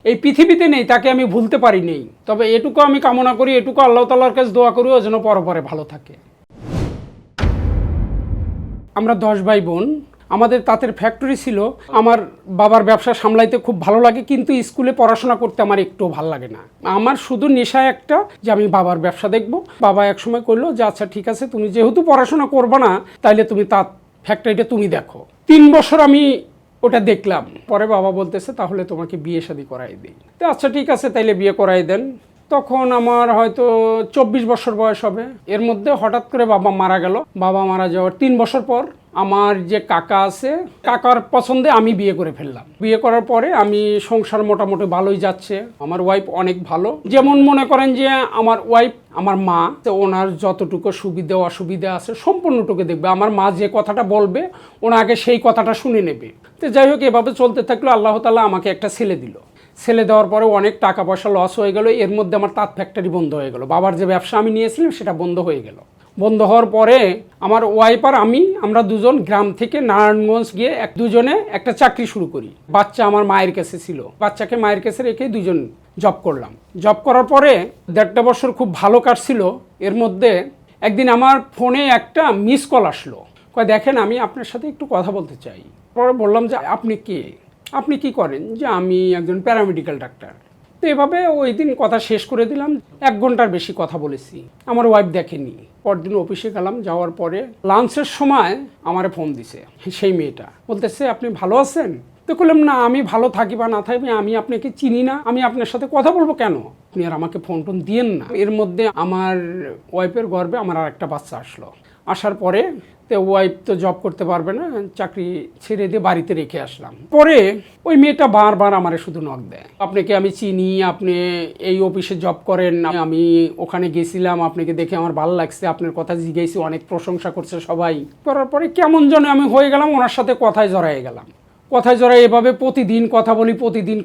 এই পৃথিবীতে নেই, তাকে আমি ভুলতে পারি নেই। তবে এটুকু আমি কামনা করি, এটুকু আল্লাহ তাআলার কাছে দোয়া করি, ও যেন পরপরে ভালো থাকে। আমরা 10 ভাই বোন। আমাদের তাঁতের ফ্যাক্টরি ছিল। আমার বাবার ব্যবসা সামলাইতে খুব ভালো লাগে, কিন্তু স্কুলে পড়াশোনা করতে আমার একটুও ভালো লাগে না। আমার শুধু নেশা একটা, যে আমি বাবার ব্যবসা দেখব। বাবা একসময় করলো যে আচ্ছা ঠিক আছে, তুমি যেহেতু পড়াশোনা করবে না, তাইলে তুমি তাঁত ফ্যাক্টরিটা তুমি দেখো। 3 বছর আমি ওটা দেখলাম। পরে বাবা বলতেছে তাহলে তোমাকে বিয়ে শাদী করাই দিই। তো আচ্ছা ঠিক আছে, তাইলে বিয়ে করাই দেন। তখন আমার হয়তো 24 বছর বয়স হবে। এর মধ্যে হঠাৎ করে বাবা মারা গেল। বাবা মারা যাওয়ার 3 বছর পর আমার যে কাকা আছে, কাকার পছন্দে আমি বিয়ে করে ফেললাম। বিয়ে করার পরে আমি সংসার মোটামুটি ভালোই যাচ্ছে। আমার ওয়াইফ অনেক ভালো। যেমন মনে করেন যে আমার ওয়াইফ, আমার মা, ওনার যতটুকু সুবিধা অসুবিধা আছে সম্পূর্ণটুকু দেখবে। আমার মা যে কথাটা বলবে, ওনাকে সেই কথাটা শুনে নেবে। তো যাই হোক, এভাবে চলতে থাকলো। আল্লাহ তাআলা আমাকে একটা ছেলে দিল। ছেলে দেওয়ার পরে অনেক টাকা পয়সা লস হয়ে গেল। এর মধ্যে আমার তাঁত ফ্যাক্টরি বন্ধ হয়ে গেল। বাবার যে ব্যবসা আমি নিয়েছিলাম সেটা বন্ধ হয়ে গেল। বন্ধ হওয়ার পরে আমার ওয়াইফ আর আমরা দুজন গ্রাম থেকে নারায়ণগঞ্জ গিয়ে দুজনে একটা চাকরি শুরু করি। বাচ্চা আমার মায়ের কাছে ছিল। বাচ্চাকে মায়ের কাছে রেখে দুজন জব করলাম। জব করার পরে 1.5 বছর খুব ভালো কাটছিল। এর মধ্যে একদিন আমার ফোনে একটা মিস কল আসলো। কয় দেখেন, আমি আপনার সাথে একটু কথা বলতে চাই। পরে বললাম যে আপনি কে, আপনি কি করেন? যে আমি একজন প্যারামেডিক্যাল ডাক্তার। তো এভাবে ওই দিন কথা শেষ করে দিলাম। 1 ঘন্টার বেশি কথা বলেছি। আমার ওয়াইফ দেখেনি। পরদিন অফিসে গেলাম। যাওয়ার পরে লাঞ্চের সময় আমারে ফোন দিছে সেই মেয়েটা। বলতেছে আপনি ভালো আছেন? তো বললাম না, আমি ভালো থাকি বা না থাকি আমি আপনাকে চিনি না, আমি আপনার সাথে কথা বলবো কেন? আপনি আর আমাকে ফোন টোন দিয়েন না। এর মধ্যে আমার ওয়াইফের গর্ভে আমার আর একটা বাচ্চা আসলো। আসার পরে তো ওয়াইফ তো জব করতে পারবে না, চাকরি ছেড়ে দিয়ে বাড়িতে রেখে আসলাম। পরে ওই মেয়েটা বারবার আমারে শুধু নক দেয়, আপনাকে আমি চিনি, আপনি এই অফিসে জব করেন, আমি ওখানে গেছিলাম, আপনাকে দেখে আমার ভালো লাগছে, আপনার কথা জিজ্ঞেসি, অনেক প্রশংসা করছে সবাই। করার পরে কেমন যেন আমি হয়ে গেলাম, ওনার সাথে কথায় জড়াই গেলাম। কথায় জড়াই এভাবে প্রতিদিন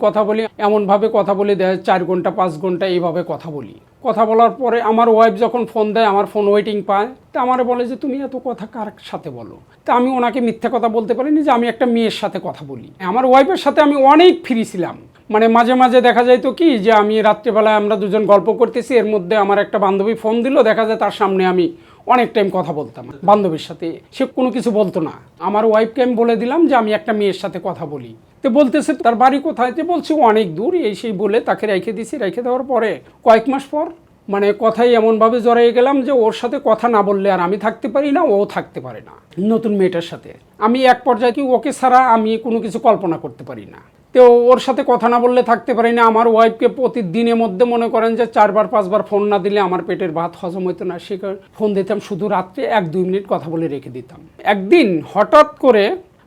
কথা বলি, এমনভাবে কথা বলে দেয় 4 ঘন্টা 5 ঘন্টা এইভাবে কথা বলি। কথা বলার পরে আমার ওয়াইফ যখন ফোন দেয়, আমার ফোন ওয়েটিং পায়। তা আমার বলে যে তুমি এত কথা কার সাথে বলো? তা আমি ওনাকে মিথ্যা কথা বলতে পারিনি যে আমি একটা মেয়ের সাথে কথা বলি। আমার ওয়াইফের সাথে আমি অনেক ফ্রি ছিলাম। মানে মাঝে মাঝে দেখা যায় তো কি, যে আমি রাত্রেবেলায় আমরা দুজন গল্প করতেছি, এর মধ্যে আমার একটা বান্ধবী ফোন দিল, দেখা যায় তার সামনে আমি অনেক টাইম কথা বলতাম বান্ধবীর সাথে। সে কোনো কিছু বলতো না। আমার ওয়াইফকে আমি বলে দিলাম যে আমি একটা মেয়ের সাথে কথা বলি। তো বলতেছে তার বাড়ি কোথায়? যে বলছি অনেক দূর, এই সেই বলে তাকে রেখে দিছি। রেখে দেওয়ার পরে কয়েক মাস পর মানে কথাই এমনভাবে জড়াই গেলাম যে ওর সাথে কথা না বললে আর আমি থাকতে পারি না, ও থাকতে পারে না নতুন মেয়েটার সাথে। আমি এক পর্যায়ে কি ওকে ছাড়া আমি কোনো কিছু কল্পনা করতে পারি না। তো ওর সাথে কথা না বললে থাকতে পারি না। আমার ওয়াইফকে প্রতিদিনের মধ্যে মনে করেন যে 4বার 5বার ফোন না দিলে আমার পেটের ভাত হজম হইতো না। সে ফোন দিতাম শুধু রাত্রে 1-2 মিনিট কথা বলে রেখে দিতাম। একদিন হঠাৎ করে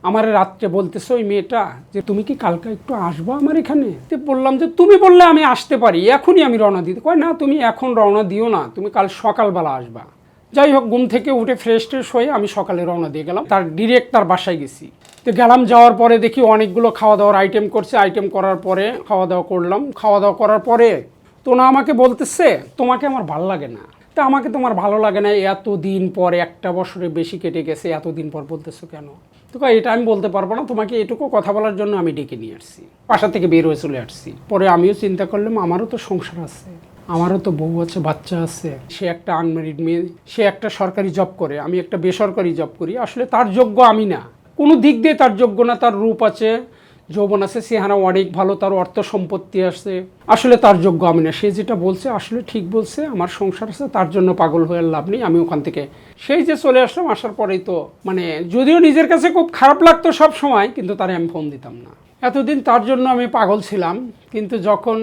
আমার রাত্রে বলতেছে ওই মেয়েটা যে তুমি কি কালকে একটু আসবা আমার এখানে? তো বললাম যে তুমি বললে আমি আসতে পারি, এখনই আমি রওনা দিতে। কয় না, তুমি এখন রওনা দিও না, তুমি কাল সকালবেলা আসবা। যাই হোক, ঘুম থেকে উঠে ফ্রেশ হয়ে আমি সকালে রওনা দিয়ে গেলাম। তার ডিরেক্ট তার বাসায় গেছি। তো গেলাম, যাওয়ার পরে দেখি অনেকগুলো খাওয়া দাওয়ার আইটেম করছে। আইটেম করার পরে খাওয়া দাওয়া করলাম। খাওয়া দাওয়া করার পরে তো না আমাকে বলতেছে তোমাকে আমার ভালো লাগে না। তা আমাকে তোমার ভালো লাগে না, এতদিন পরে 1 বছরের বেশি কেটে গেছে, এতদিন পর বলতেছো কেন? তো এটা আমি বলতে পারবো না, তোমাকে এটুকু কথা বলার জন্য আমি ডেকে নিয়ে আসছি। বাসা থেকে বের হয়ে চলে আসছি। পরে আমিও চিন্তা করলাম আমারও তো সংসার আছে, আমারও তো বউ আছে, বাচ্চা আছে। সে একটা আনম্যারিড মেয়ে, সে একটা সরকারি জব করে, আমি একটা বেসরকারি জব করি। আসলে তার যোগ্য আমি না, কোনো দিক দিয়ে তার যোগ্য না। তার রূপ আছে, যৌবন আছে, চেহারা অনেক ভালো, তার অর্থ সম্পত্তি আছে। আসলে তার যোগ্য আমি না। সে যেটা বলছে আসলে ঠিক বলছে, আমার সংসার আছে, তার জন্য পাগল হয়ে লাভ নেই। আমি ওখান থেকে সেই যে চলে আসলাম। আসার পরেই তো মানে যদিও নিজের কাছে খুব খারাপ লাগতো সব সময়, কিন্তু তারে আমি ফোন দিতাম না। এতদিন তার জন্য আমি পাগল ছিলাম। কিন্তু যখন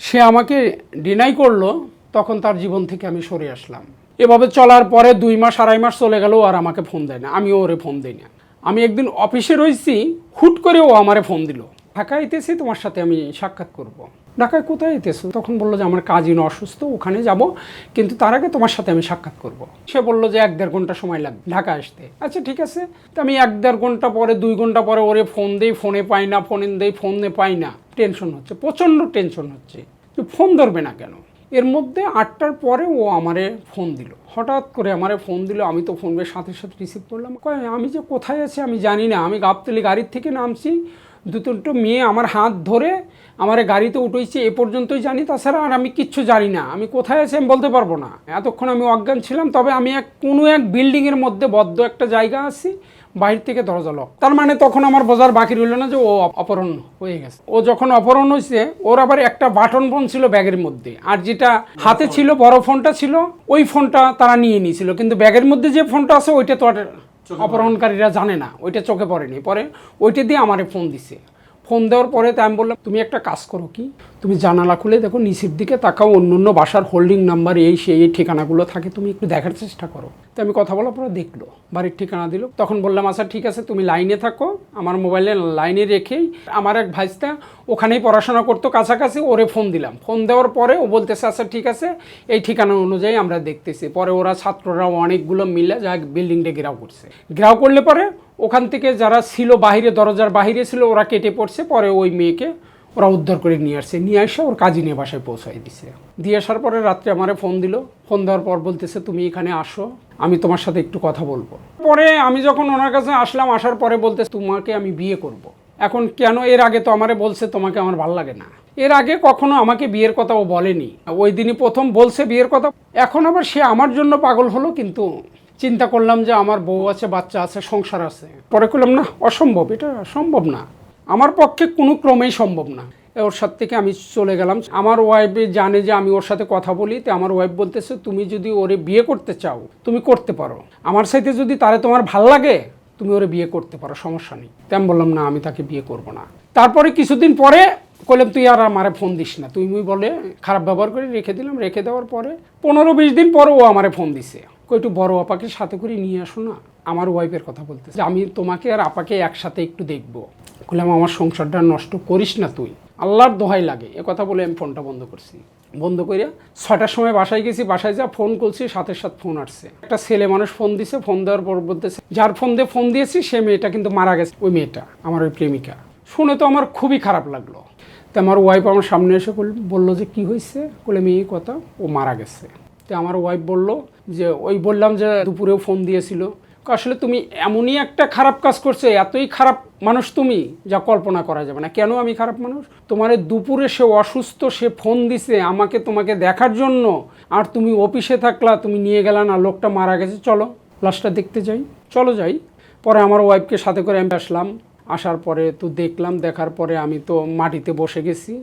সে আমাকে ডিনাই করলো, তখন তার জীবন থেকে আমি সরে আসলাম। এভাবে চলার পরে 2 মাস 2.5 মাস চলে গেল, আর আমাকে ফোন দেয় না, আমিও ওরে ফোন দিই না। আমি একদিন অফিসে রয়েছি, হুট করে ও আমারে ফোন দিল, ঢাকায় আইতেছি, তোমার সাথে আমি সাক্ষাৎ করব। ঢাকায় কোথায় আইতেছো? তখন বললো যে আমার কাজিন অসুস্থ, ওখানে যাব, কিন্তু তার আগে তোমার সাথে আমি সাক্ষাৎ করব। সে বললো যে 1-1.5 ঘন্টা সময় লাগবে ঢাকা আসতে। আচ্ছা ঠিক আছে। তো আমি 1-1.5 ঘন্টা পরে 2 ঘন্টা পরে ওরে ফোন দিই, ফোনে পাই না, ফোনে পাই না। টেনশন হচ্ছে, প্রচণ্ড টেনশন হচ্ছে যে ফোন ধরবে না কেন। এর মধ্যে 8টার পরে ও আমারে ফোন দিল, হঠাৎ করে আমারে ফোন দিল। আমি তো ফোনের সাথে সাথে রিসিভ করলাম। কয় আমি যে কোথায় আছি আমি জানি না, আমি গাবতলী গাড়ির থেকে নামছি, দুটো মেয়ে আমার হাত ধরে আমার গাড়িতে উঠেছে, এ পর্যন্তই জানি, তাছাড়া আর আমি কিচ্ছু জানি না। আমি কোথায় আছি আমি বলতে পারবো না, এতক্ষণ আমি অজ্ঞান ছিলাম। তবে আমি কোনো এক বিল্ডিংয়ের মধ্যে বদ্ধ একটা জায়গা আছি, বাইরে থেকে দরজা লক। তার মানে তখন আমার বোঝার বাকি রইল না যে ও অপহরণ হয়ে গেছে। ও যখন অপহরণ হয়েছে, ওর আবার একটা বাটন ফোন ছিল ব্যাগের মধ্যে, আর যেটা হাতে ছিল বড় ফোনটা ছিল, ওই ফোনটা তারা নিয়ে নিয়েছিল। কিন্তু ব্যাগের মধ্যে যে ফোনটা আছে ওইটা তো আর অপহরণকারীরা জানে না, ওইটা চোখে পড়েনি। পরে ওইটা দিয়ে আমারে ফোন দিছে। ফোন দেওয়ার পরে তাই আমি বললাম, তুমি একটা কাজ করো, কি তুমি জানালা খুলে দেখো, নিচের দিকে তাকাও, অন্য অন্য বাসার হোল্ডিং নাম্বার এই সেই ঠিকানাগুলো থাকে, তুমি একটু দেখার চেষ্টা করো। তো আমি কথা বলার পরে দেখলো, বাড়ির ঠিকানা দিল। তখন বললাম আচ্ছা ঠিক আছে, তুমি লাইনে থাকো। আমার মোবাইলে লাইনে রেখেই আমার এক ভাইস্তা ওখানেই পড়াশোনা করতো কাছাকাছি, ওরে ফোন দিলাম। ফোন দেওয়ার পরে ও বলতেছে আচ্ছা ঠিক আছে, এই ঠিকানা অনুযায়ী আমরা দেখতেছি। পরে ওরা ছাত্ররা অনেকগুলো মিলে যা বিল্ডিংটা ঘেরাও করছে। ঘেরাও করলে পরে ওখান থেকে যারা ছিল বাহিরে, দরজার বাহিরে ছিল, ওরা কেটে পড়ছে। পরে ওই মেয়েকে ওরা উদ্ধার করে নিয়ে আসছে, নিয়ে এসে ওর কাজিনের বাসায় পৌঁছাই দিছে। দিয়ে আসার পরে রাত্রে আমারে ফোন দিল। ফোন দেওয়ার পর বলতেছে তুমি এখানে আসো, আমি তোমার সাথে একটু কথা বলবো। পরে আমি যখন ওনার কাছে আসলাম, আসার পরে বলতে তোমাকে আমি বিয়ে করব। এখন কেন, এর আগে তো আমারে বলছে তোমাকে আমার ভালো লাগে না। এর আগে কখনো আমাকে বিয়ের কথা ও বলেনি, ওই দিনই প্রথম বলছে বিয়ের কথা। এখন আবার সে আমার জন্য পাগল হলো। কিন্তু চিন্তা করলাম যে আমার বউ আছে, বাচ্চা আছে, সংসার আছে। পরে করলাম না, অসম্ভব, এটা সম্ভব না, আমার পক্ষে কোনো ক্রমেই সম্ভব না। ওর সাথে থেকে আমি চলে গেলাম। আমার ওয়াইফ জানে যে আমি ওর সাথে কথা বলি। তো আমার ওয়াইফ বলতেছে তুমি যদি ওরে বিয়ে করতে চাও তুমি করতে পারো, আমার সাথে যদি তারে তোমার ভাল লাগে তুমি ওরে বিয়ে করতে পারো, সমস্যা নেই। তো আমি বললাম না, আমি তাকে বিয়ে করব না। তারপরে কিছুদিন পরে বললাম তুই আর আমারে ফোন দিস না, তুই বলে খারাপ ব্যবহার করে রেখে দিলাম। রেখে দেওয়ার পরে 15-20 দিন পরে ও আমারে ফোন দিছে, একটু বড় আপাকে সাথে করে নিয়ে আসো না। আমার ওয়াইফের কথা বলতেছে, আমি তোমাকে আর আপাকে একসাথে একটু দেখবো। বললাম আমার সংসারটা নষ্ট করিস না তুই, আল্লাহর দোহাই লাগে। এ কথা বলে আমি ফোনটা বন্ধ করছি। বন্ধ করে 6টার সময় বাসায় গেছি। বাসায় যা ফোন করছি, সাথে সাথে ফোন আসছে। একটা ছেলে মানুষ ফোন দিছে। ফোন দেওয়ার পর বলতেছে যার ফোন দিয়ে ফোন দিয়েছি সে মেয়েটা কিন্তু মারা গেছে। ওই মেয়েটা আমার ওই প্রেমিকা। শুনে তো আমার খুবই খারাপ লাগলো। তো আমার ওয়াইফ আমার সামনে এসে বললো যে কি হয়েছে। বলে মেয়ে কথা, ও মারা গেছে। তো আমার ওয়াইফ বললো যে ওই বললাম যে দুপুরেও ফোন দিয়েছিল। আসলে তুমি এমনই একটা খারাপ কাজ করছো, এতই খারাপ মানুষ তুমি যা কল্পনা করা যাবে না। কেন আমি খারাপ মানুষ? তোমার দুপুরে সে অসুস্থ, সে ফোন দিছে আমাকে তোমাকে দেখার জন্য, আর তুমি অফিসে থাকলা, তুমি নিয়ে গেলা না, লোকটা মারা গেছে, চলো লাশটা দেখতে যাই। চলো যাই। পরে আমার ওয়াইফকে সাথে করে আমি আসলাম। আসার পরে তো দেখলাম, দেখার পরে আমি তো মাটিতে বসে গেছি।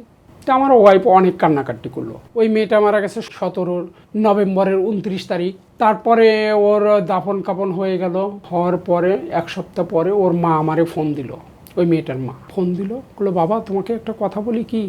আমার ওয়াইফ অনেক কান্নাকাটি করলো। ওই মেয়েটা মারা গেছে 17 নভেম্বরের 29 তারিখ। তারপরে ওর দাফন কাপন হয়ে গেল। হওয়ার পরে 1 সপ্তাহ পরে ওর মা আমারে ফোন দিল। ওই মেয়েটার মা ফোন দিল, বললো বাবা তোমাকে একটা কথা বলি। কি?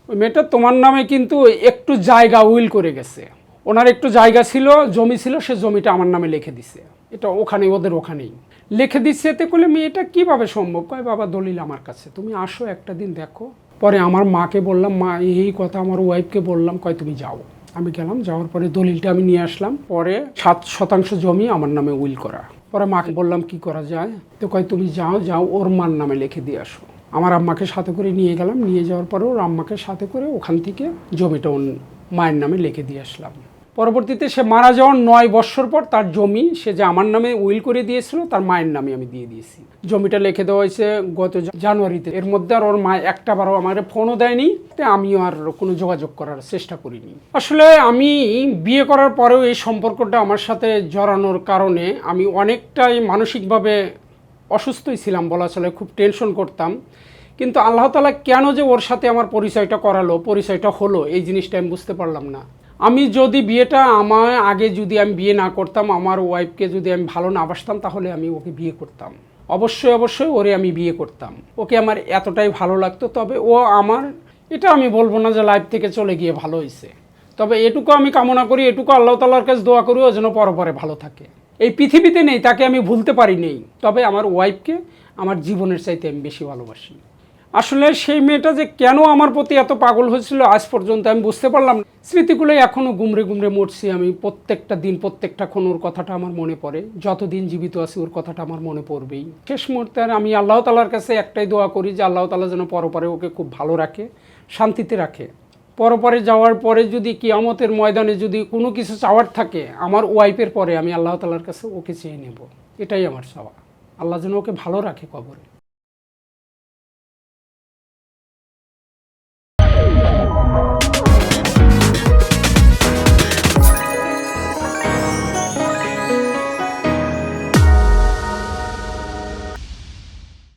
ওই মেয়েটা তোমার নামে কিন্তু একটু জায়গা উইল করে গেছে। ওনার একটু জায়গা ছিল, জমি ছিল, সে জমিটা আমার নামে লিখে দিছে। এটা ওখানে, ওদের ওখানেই লিখে দিচ্ছে। এতে করলে মেয়েটা কীভাবে সম্ভব? কয় বাবা দলিল আমার কাছে, তুমি আসো একটা দিন দেখো। পরে আমার মাকে বললাম, মা এই কথা আমার ওয়াইফকে বললাম। কয় তুমি যাও। আমি গেলাম, যাওয়ার পরে দলিলটা আমি নিয়ে আসলাম। পরে 7% জমি আমার নামে উইল করা। পরে মাকে বললাম কি করা যায়। তো কয় তুমি যাও ওর মার নামে লিখে দিয়ে আসো। আমার আম্মাকে সাথে করে নিয়ে গেলাম। নিয়ে যাওয়ার পরে ওর আম্মাকে সাথে করে ওখান থেকে জমিটা মায়ের নামে লিখে দিয়ে আসলাম। পরবর্তীতে সে মারা যাওয়ার 9 বছর পর তার জমি সে যে আমার নামে উইল করে দিয়েছিল তার মায়ের নামে আমি দিয়ে দিয়েছি। জমিটা লিখে দেওয়া হয়েছে গত জানুয়ারিতে। এর মধ্যে আর ওর মা একটাবারও আমার ফোনও দেয়নি, আমিও আর কোনো যোগাযোগ করার চেষ্টা করিনি। আসলে আমি বিয়ে করার পরেও এই সম্পর্কটা আমার সাথে জড়ানোর কারণে আমি অনেকটাই মানসিকভাবে অসুস্থই ছিলাম বলা চলে, খুব টেনশন করতাম। কিন্তু আল্লাহ তাআলা কেন যে ওর সাথে আমার পরিচয়টা করালো, পরিচয়টা হলো, এই জিনিসটা আমি বুঝতে পারলাম না। আমি যদি বিয়েটা আমার আগে যদি আমি বিয়ে না করতাম, আমার ওয়াইফকে যদি আমি ভালো না বাসতাম, তাহলে আমি ওকে বিয়ে করতাম। অবশ্যই ওরে আমি বিয়ে করতাম। ওকে আমার এতটাই ভালো লাগতো। তবে ও আমার, এটা আমি বলবো না যে লাইফ থেকে চলে গিয়ে ভালো হয়েছে। তবে এটুকু আমি কামনা করি, এটুকু আল্লাহ তাআলার কাছে দোয়া করি ও যেন পরে ভালো থাকে। এই পৃথিবীতে নেই, তাকে আমি ভুলতে পারি নেই। তবে আমার ওয়াইফকে আমার জীবনের চাইতে আমি বেশি ভালোবাসি। আসলে সেই মেয়েটা যে কেন আমার প্রতি এত পাগল হয়েছিল আজ পর্যন্ত আমি বুঝতে পারলাম না। স্মৃতিগুলো এখনও গুমরে মরছি আমি। প্রত্যেকটা দিন, প্রত্যেকটা ক্ষণ ওর কথাটা আমার মনে পড়ে। যতদিন জীবিত আছি ওর কথাটা আমার মনে পড়বেই। শেষ মুহূর্তে আমি আল্লাহ তাআলার কাছে একটাই দোয়া করি যে আল্লাহ তাআলা যেন পরপরে ওকে খুব ভালো রাখে, শান্তিতে রাখে। পরপরে যাওয়ার পরে যদি কিয়ামতের ময়দানে যদি কোনো কিছু চাওয়ার থাকে, আমার ওয়াইফের পরে আমি আল্লাহ তাআলার কাছে ওকে চেয়ে নেব। এটাই আমার চাওয়া। আল্লাহ যেন ওকে ভালো রাখে কবরে।